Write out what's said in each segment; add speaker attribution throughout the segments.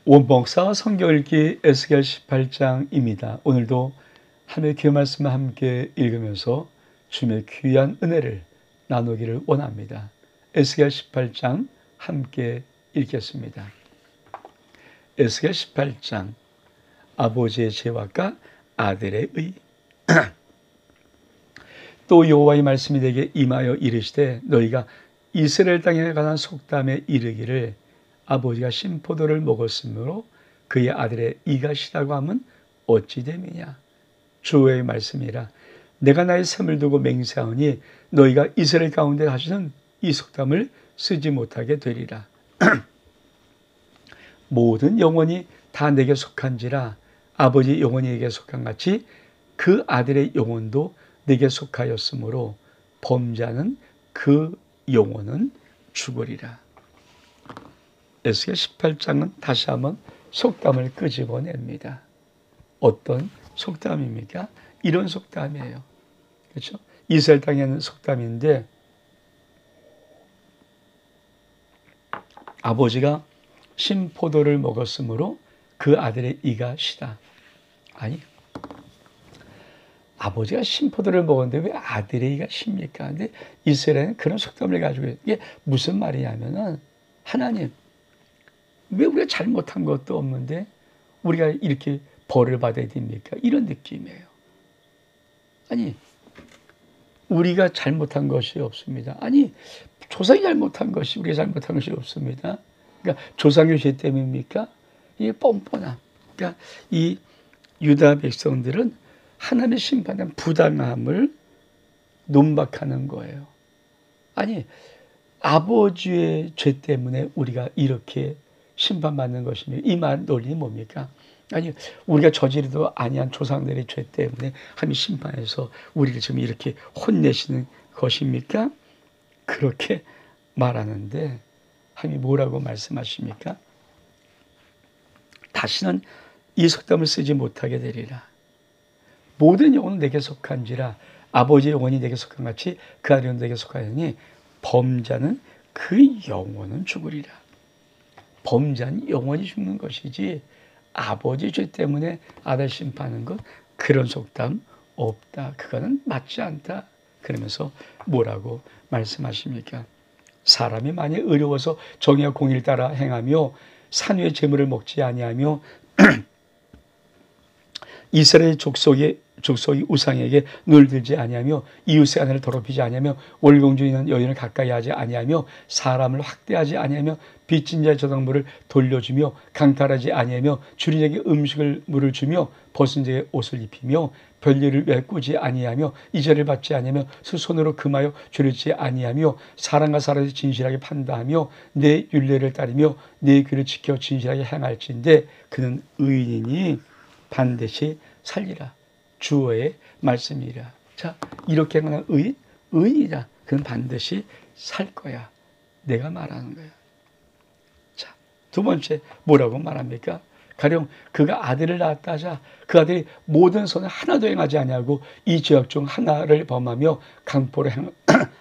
Speaker 1: 원목사 성경 읽기 에스겔 18장입니다. 오늘도 하나님의 귀한 말씀을 함께 읽으면서 주님의 귀한 은혜를 나누기를 원합니다. 에스겔 18장 함께 읽겠습니다. 에스겔 18장 아버지의 죄악과 아들의 의. 또 여호와의 말씀이 내게 임하여 이르시되 너희가 이스라엘 땅에 관한 속담에 이르기를 아버지가 신포도를 먹었으므로 그의 아들의 이가 시다고 하면 어찌 됨이냐. 주의 말씀이라. 내가 나의 셈을 두고 맹세하오니 너희가 이스라엘 가운데 하시는 이 속담을 쓰지 못하게 되리라. 모든 영혼이 다 내게 속한지라. 아버지 영혼이 내게 속한 같이 그 아들의 영혼도 내게 속하였으므로 범죄하는 그 영혼은 죽으리라. 에스겔 18장은 다시 한번 속담을 끄집어냅니다. 어떤 속담입니까? 이런 속담이에요. 그렇죠? 이스라엘 땅에는 속담인데 아버지가 신포도를 먹었으므로 그 아들의 이가 시다. 아니, 아버지가 신포도를 먹었는데 왜 아들의 이가 십니까? 근데 이스라엘은 그런 속담을 가지고 이게 무슨 말이냐면은 하나님, 왜 우리가 잘못한 것도 없는데 우리가 이렇게 벌을 받아야 됩니까? 이런 느낌이에요. 아니, 우리가 잘못한 것이 없습니다. 아니, 조상이 잘못한 것이 우리가 잘못한 것이 없습니다. 그러니까 조상의 죄 때문입니까? 이게 뻔뻔함. 그러니까 이 유다 백성들은 하나님의 심판한 부당함을 논박하는 거예요. 아니, 아버지의 죄 때문에 우리가 이렇게 심판받는 것이며 이 말 논리는 뭡니까? 아니, 우리가 저지르도 아니한 조상들의 죄 때문에 하나님이 심판해서 우리를 지금 이렇게 혼내시는 것입니까? 그렇게 말하는데 하나님이 뭐라고 말씀하십니까? 다시는 이 속담을 쓰지 못하게 되리라. 모든 영혼은 내게 속한지라. 아버지의 영혼이 내게 속한 같이 그 아들의 영혼도 내게 속하였으니 범자는 그 영혼은 죽으리라. 범자는 영원히 죽는 것이지 아버지 죄 때문에 아들 심판하는 것, 그런 속담 없다. 그거는 맞지 않다. 그러면서 뭐라고 말씀하십니까? 사람이 만일 의로워서 정의와 공의를 따라 행하며 산 위의 재물을 먹지 아니하며 이스라엘 족속이 우상에게 눈을 들지 아니하며 이웃의 아내를 더럽히지 아니하며 월공주 있는 여인을 가까이 하지 아니하며 사람을 학대하지 아니하며 빚진 자의 저당물을 돌려주며 강탈하지 아니하며 주린 자에게 음식을 물을 주며 벗은 자에게 옷을 입히며 별일을 메꾸지 아니하며 이자를 받지 아니하며 스손으로 금하여 줄이지 아니하며 사람과 사람을 진실하게 판단하며 내 율례를 따르며 내 귀를 지켜 진실하게 행할진대 그는 의인이니 반드시 살리라. 주의 말씀이라. 자, 이렇게 하는 의인이다. 그는 반드시 살 거야. 내가 말하는 거야. 자, 두 번째 뭐라고 말합니까? 가령 그가 아들을 낳았다 하자 그 아들이 모든 선을 하나도 행하지 아니하고 이 죄악 중 하나를 범하며 강포를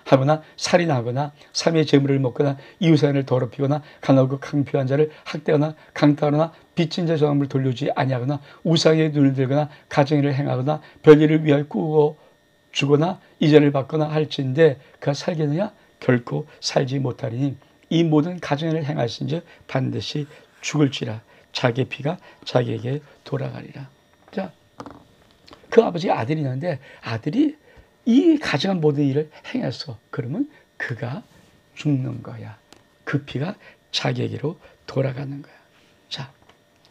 Speaker 1: 하거나 살인하거나 삼의 재물을 먹거나 이웃사람을 더럽히거나 가난하고 강피한 자를 학대하거나 강탈하거나 빚진 자의 저당물을 돌려주지 아니하거나 우상의 눈을 들거나 가정일을 행하거나 별일을 위하여 꾸고 주거나 이자를 받거나 할진대 그가 살겠느냐? 결코 살지 못하리니 이 모든 가정일을 행하신즉 반드시 죽을지라. 자기의 피가 자기에게 돌아가리라. 자, 그 아버지가 아들이 있는데 아들이 이 가정한 모든 일을 행했어. 그러면 그가 죽는 거야. 그 피가 자기에게로 돌아가는 거야. 자,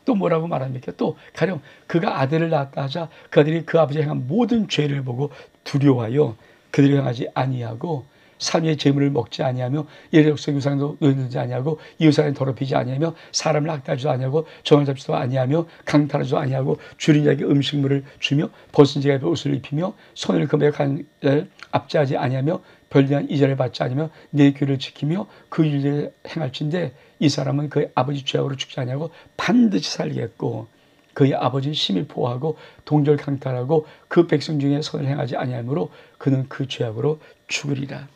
Speaker 1: 또 뭐라고 말합니까? 또 가령 그가 아들을 낳았다 하자 그 아들이 그 아버지가 행한 모든 죄를 보고 두려워하여 그들을 행하지 아니하고 삼위의 재물을 먹지 아니하며 예력성 유상도 놓이지 아니하고 이웃사람을 더럽히지 아니하며 사람을 학대하지도 아니하고 정을 잡지도 아니하며 강탈하지도 아니하고 줄인 자에게 음식물을 주며 벗은 자에게 옷을 입히며 손을 금에 간 자를 압제하지 아니하며 별대한 이자를 받지 아니하며 내 귀를 지키며 그 일을 행할진대 이 사람은 그의 아버지 죄악으로 죽지 아니하고 반드시 살겠고 그의 아버지는 심히 포하고 동절 강탈하고 그 백성 중에 선을 행하지 아니하므로 그는 그 죄악으로 죽으리라.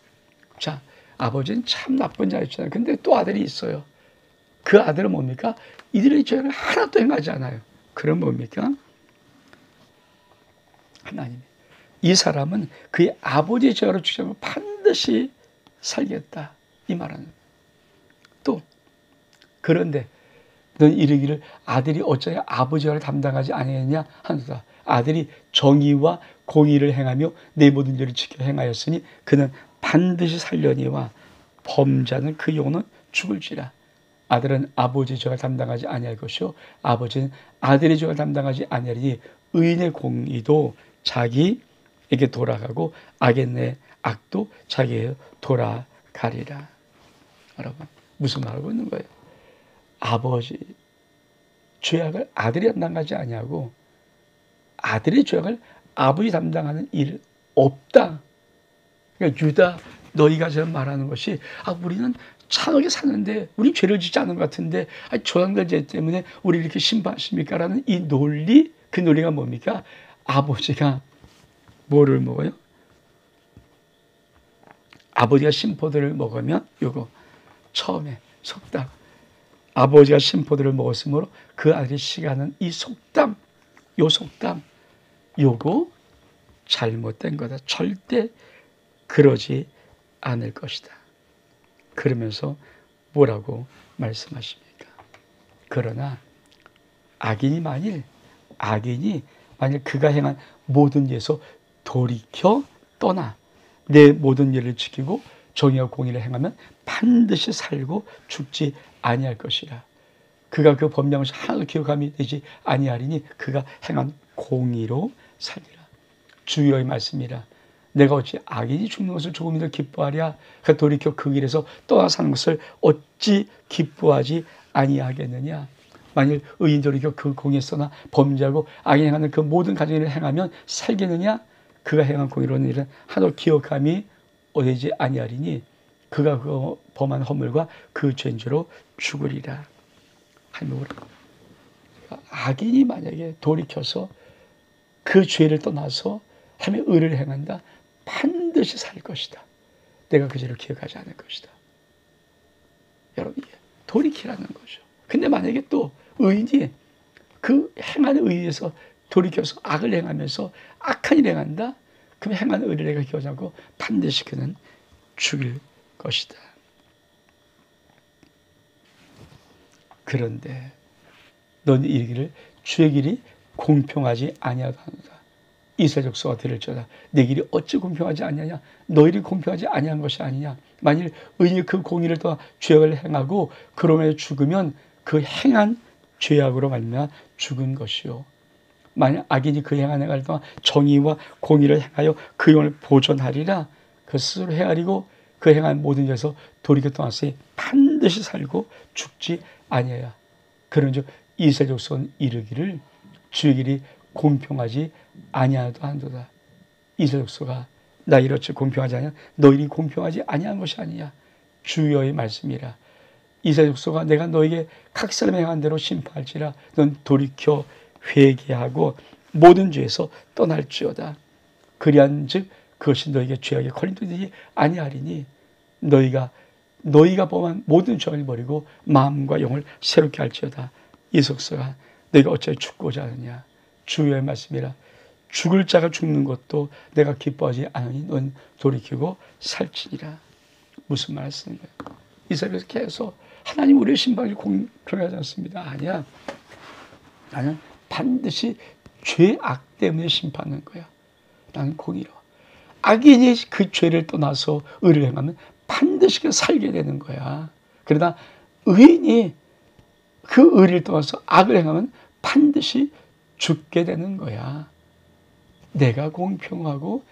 Speaker 1: 자, 아버지는 참 나쁜 자였잖아요. 근데 또 아들이 있어요. 그 아들은 뭡니까? 이들의 죄를 하나도 행하지 않아요. 그럼 뭡니까? 하나님, 이 사람은 그의 아버지의 죄로 죽이면 반드시 살겠다. 이 말하는. 또 그런데 넌 이르기를 아들이 어찌하여 아버지의 죄를 담당하지 아니하느냐 하노라. 아들이 정의와 공의를 행하며 내 모든 죄를 지켜 행하였으니 그는 반드시 살려니와 범자는 그 영혼은 죽을지라. 아들은 아버지의 죄를 담당하지 아니할 것이요 아버지는 아들의 죄를 담당하지 아니하리니 의인의 공의도 자기에게 돌아가고 악의 악도 자기에게 돌아가리라. 여러분, 무슨 말 하고 있는 거예요? 아버지 죄악을 아들이 담당하지 아니하고 아들의 죄악을 아버지 담당하는 일 없다. 그러니까 유다, 너희가 지금 말하는 것이 우리는 찬하게 사는데 우리 죄를 짓지 않은 것 같은데 조상들 죄 때문에 우리 이렇게 심판하십니까? 라는 이 논리, 그 논리가 뭡니까? 아버지가 뭐를 먹어요? 아버지가 심포도를 먹으면 요거 처음에 속담, 아버지가 심포도를 먹었으므로 그 아들이 시가는 이 속담, 요 속담, 요거 잘못된 거다. 절대 그러지 않을 것이다. 그러면서 뭐라고 말씀하십니까? 그러나 악인이 만일 그가 행한 모든 죄에서 돌이켜 떠나 내 모든 일을 지키고 정의와 공의를 행하면 반드시 살고 죽지 아니할 것이라. 그가 그 범죄한 것이 하나도 기억함이 되지 아니하리니 그가 행한 공의로 살리라. 주여의 말씀이라. 내가 어찌 악인이 죽는 것을 조금이라도 기뻐하랴. 그 돌이켜 그 길에서 떠나 사는 것을 어찌 기뻐하지 아니하겠느냐. 만일 의인 돌이켜 그 공의에 써나 범죄하고 악인 행하는 그 모든 가정 일을 행하면 살겠느냐. 그가 행한 공의로는 일은 하나도 기억함이 되지 아니하리니 그가 그 범한 허물과 그 죄인죄로 죽으리라. 악인이 만약에 돌이켜서 그 죄를 떠나서 하며 의를 행한다. 반드시 살 것이다. 내가 그 죄를 기억하지 않을 것이다. 여러분, 이게 돌이키라는 거죠. 근데 만약에 또 의인이 그 행하는 의에서 돌이켜서 악을 행하면서 악한 일을 행한다. 그럼 행하는 의를 내가 기억하지 않고 반드시 그는 죽일 것이다. 그런데 너는 이르기를 주의 길이 공평하지 아니하도다. 이스라엘 족속아 들을지어다. 내 길이 어찌 공평하지 아니하냐. 너희들이 공평하지 아니한 것이 아니냐. 만일 의인이 그 공의를 떠나 죄악을 행하고 그러면서 죽으면 그 행한 죄악으로 말미암아 죽은 것이요. 만약 악인이 그 행한 행을 떠나 정의와 공의를 행하여 그 영을 보존하리라. 그 스스로 헤아리고 그 행한 모든 죄에서 돌이켜 떠났으니 반드시 살고 죽지 아니하여. 그런즉 이스라엘 족속은 이르기를 주의 길이 공평하지 아니하도 한도다. 이스라엘 족속아, 나 이렇지 공평하지 아니하. 너희들이 공평하지 아니한 것이 아니냐. 주여의 말씀이라. 이스라엘 족속아, 내가 너에게 각 사람 행한 대로 심판할지라. 넌 돌이켜 회개하고 모든 죄에서 떠날지어다. 그리한즉 그것이 너에게 죄악의 거린돌이 되지 아니하리니 너희가 범한 모든 죄를 버리고 마음과 영을 새롭게 할지어다. 이석서가 너희가 어찌하여 죽고자 하느냐. 주여의 말씀이라. 죽을 자가 죽는 것도 내가 기뻐하지 않으니 넌 돌이키고 살지니라. 무슨 말을 쓰는 거예요? 이스라엘에서 계속 하나님 우리의 심판이 공평하지 않습니다. 아니야. 나는 반드시 죄악 때문에 심판하는 거야. 나는 공의로. 악인이 그 죄를 떠나서 의를 행하면 반드시 살게 되는 거야. 그러나 의인이 그 의를 떠나서 악을 행하면 반드시 죽게 되는 거야. 내가 공평하고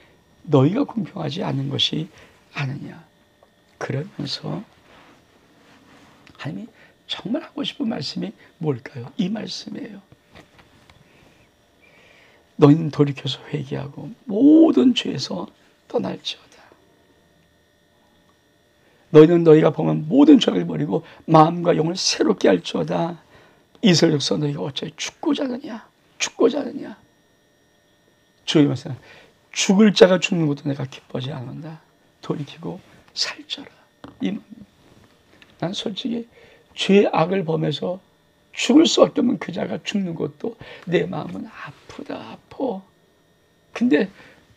Speaker 1: 너희가 공평하지 않은 것이 아니냐. 그러면서 하나님이 정말 하고 싶은 말씀이 뭘까요? 이 말씀이에요. 너희는 돌이켜서 회개하고 모든 죄에서 떠날지어다. 너희는 너희가 범한 모든 죄를 버리고 마음과 영을 새롭게 할지어다. 이스라엘 족속 너희가 어찌 죽고자 하느냐. 죽고자 하느냐. 주의 말씀, 죽을 자가 죽는 것도 내가 기뻐하지 않는다. 돌이키고 살자라. 난 솔직히 죄의 악을 범해서 죽을 수밖에 없는 그 자가 죽는 것도 내 마음은 아프다 아파. 근데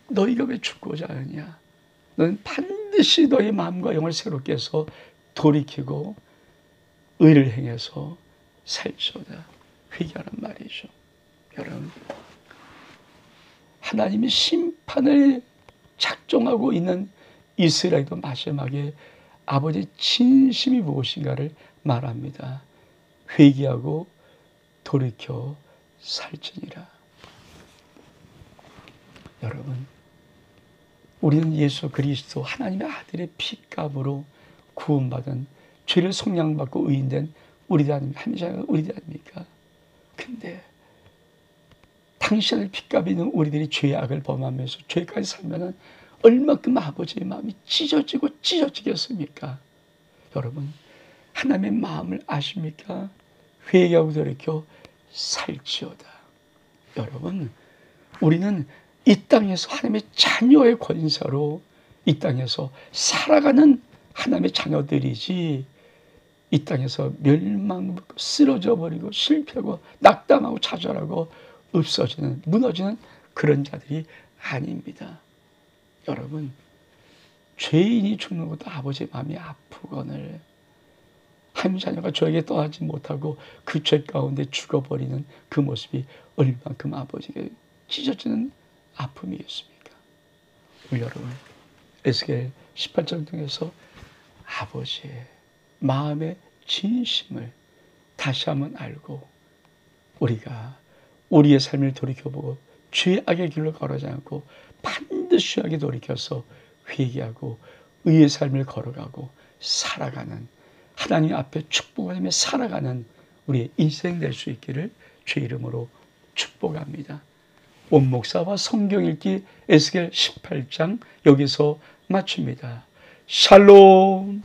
Speaker 1: 너희가 왜 죽고자 하느냐? 너는 반드시 너희 마음과 영을 새롭게 해서 돌이키고 의를 행해서 살지어다. 회개하란 말이죠. 여러분, 하나님이 심판을 작정하고 있는 이스라엘도 마지막에 아버지의 진심이 무엇인가를 말합니다. 회개하고 돌이켜 살지니라. 여러분, 우리는 예수 그리스도 하나님의 아들의 피값으로 구원받은 죄를 속량받고 의인된 우리들 아닙니까? 우리들 아닙니까? 근데 당신의 피값이 있는 우리들이 죄의 악을 범하면서 죄까지 살면은 얼마큼 아버지의 마음이 찢어지겠습니까? 여러분, 하나님의 마음을 아십니까? 회개하고 돌이켜 살지어다. 여러분, 우리는 이 땅에서 하나님의 자녀의 권세로 이 땅에서 살아가는 하나님의 자녀들이지, 이 땅에서 멸망하고 쓰러져 버리고 실패하고 낙담하고 좌절하고 없어지는, 무너지는 그런 자들이 아닙니다. 여러분, 죄인이 죽는 것도 아버지의 마음이 아프거늘, 하나님 자녀가 저에게 떠나지 못하고 그 죄 가운데 죽어버리는 그 모습이 얼만큼 아버지에게 찢어지는 아픔이겠습니까? 우리 여러분, 에스겔 18장 중에서 아버지의 마음의 진심을 다시 한번 알고 우리가 우리의 삶을 돌이켜보고 죄악의 길로 걸어가지 않고 반드시 하게 돌이켜서 회개하고 의의 삶을 걸어가고 살아가는, 하나님 앞에 축복하며 살아가는 우리의 인생 될 수 있기를 주의 이름으로 축복합니다. 원목사와 성경 읽기 에스겔 18장 여기서 마칩니다. 샬롬.